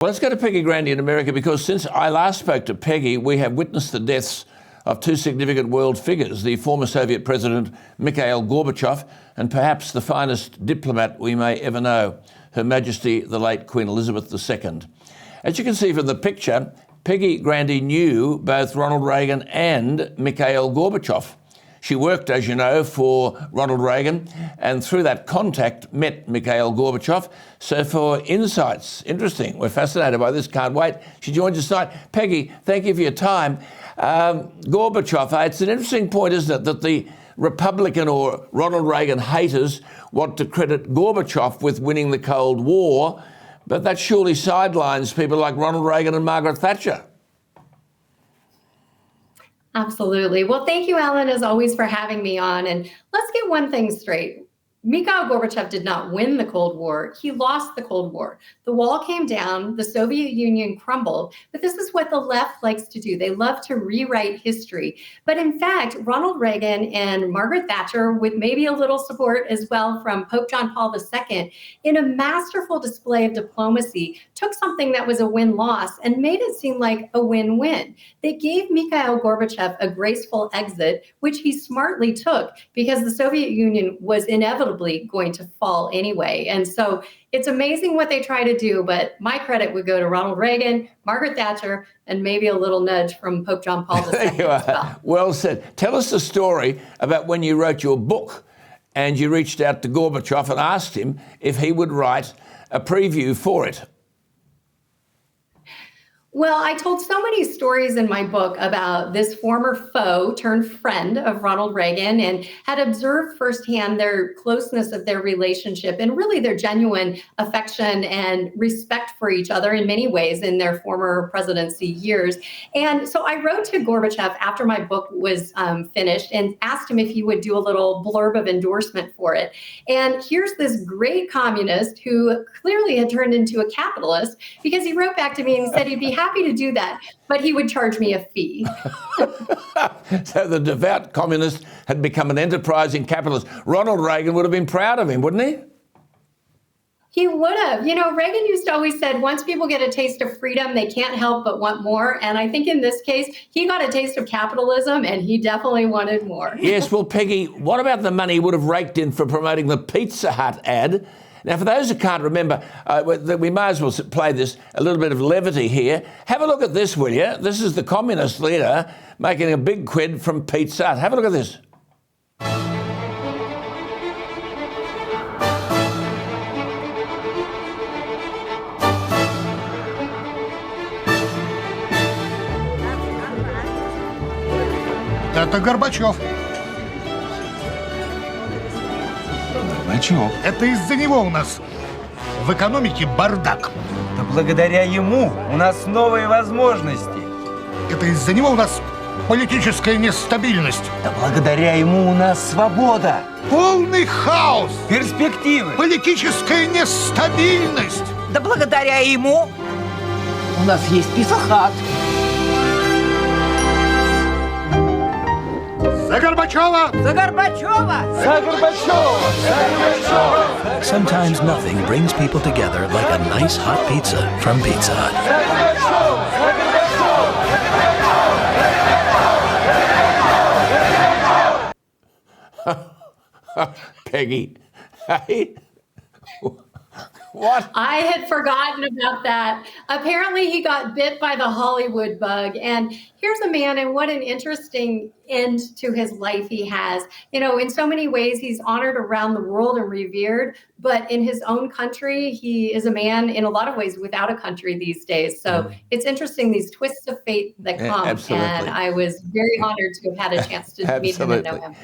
Well, let's go to Peggy Grande in America, because since I last spoke to Peggy, we have witnessed the deaths of two significant world figures, the former Soviet President Mikhail Gorbachev and perhaps the finest diplomat we may ever know, Her Majesty the late Queen Elizabeth II. As you can see from the picture, Peggy Grande knew both Ronald Reagan and Mikhail Gorbachev. She worked, as you know, for Ronald Reagan, and through that contact met Mikhail Gorbachev. So for insights, interesting, we're fascinated by this, can't wait. She joins us tonight. Peggy, thank you for your time. Gorbachev, it's an interesting point, isn't it, that the Republican or Ronald Reagan haters want to credit Gorbachev with winning the Cold War, but that surely sidelines people like Ronald Reagan and Margaret Thatcher. Absolutely. Well, thank you, Alan, as always, for having me on. And let's get one thing straight. Mikhail Gorbachev did not win the Cold War. He lost the Cold War. The wall came down, the Soviet Union crumbled, but this is what the left likes to do. They love to rewrite history. But in fact, Ronald Reagan and Margaret Thatcher, with maybe a little support as well from Pope John Paul II, in a masterful display of diplomacy, took something that was a win-loss and made it seem like a win-win. They gave Mikhail Gorbachev a graceful exit, which he smartly took because the Soviet Union was inevitably going to fall anyway. And so it's amazing what they try to do, but my credit would go to Ronald Reagan, Margaret Thatcher, and maybe a little nudge from Pope John Paul II. There you are. Well said. Tell us the story about when you wrote your book and you reached out to Gorbachev and asked him if he would write a preview for it. Well, I told so many stories in my book about this former foe turned friend of Ronald Reagan and had observed firsthand their closeness of their relationship and really their genuine affection and respect for each other in many ways in their former presidency years. And so I wrote to Gorbachev after my book was finished and asked him if he would do a little blurb of endorsement for it. And here's this great communist who clearly had turned into a capitalist, because he wrote back to me and said he'd be happy to do that, but he would charge me a fee. So the devout communist had become an enterprising capitalist. Ronald Reagan would have been proud of him, wouldn't he? He would have. You know, Reagan used to always said, once people get a taste of freedom, they can't help but want more. And I think in this case, he got a taste of capitalism and he definitely wanted more. Yes, well, Peggy, what about the money he would have raked in for promoting the Pizza Hut ad? Now, for those who can't remember, we may as well play this, a little bit of levity here. Have a look at this, will you? This is the communist leader making a big quid from Pizza Hut. Have a look at this. Это Горбачев. Горбачев. Это из-за него у нас в экономике бардак. Да благодаря ему у нас новые возможности. Это из-за него у нас политическая нестабильность. Да благодаря ему у нас свобода. Полный хаос. Перспективы. Политическая нестабильность. Да благодаря ему у нас есть писахат. За Горбачева! За Горбачева! За Горбачева! За Горбачева! Sometimes nothing brings people together like a nice hot pizza from Pizza Hut. Peggy, hey, what? I had forgotten about that. Apparently he got bit by the Hollywood bug. And here's a man, and what an interesting end to his life he has. You know, in so many ways, he's honored around the world and revered, but in his own country, he is a man in a lot of ways without a country these days. So it's interesting, these twists of fate that come. Absolutely. And I was very honored to have had a chance to meet him and know him.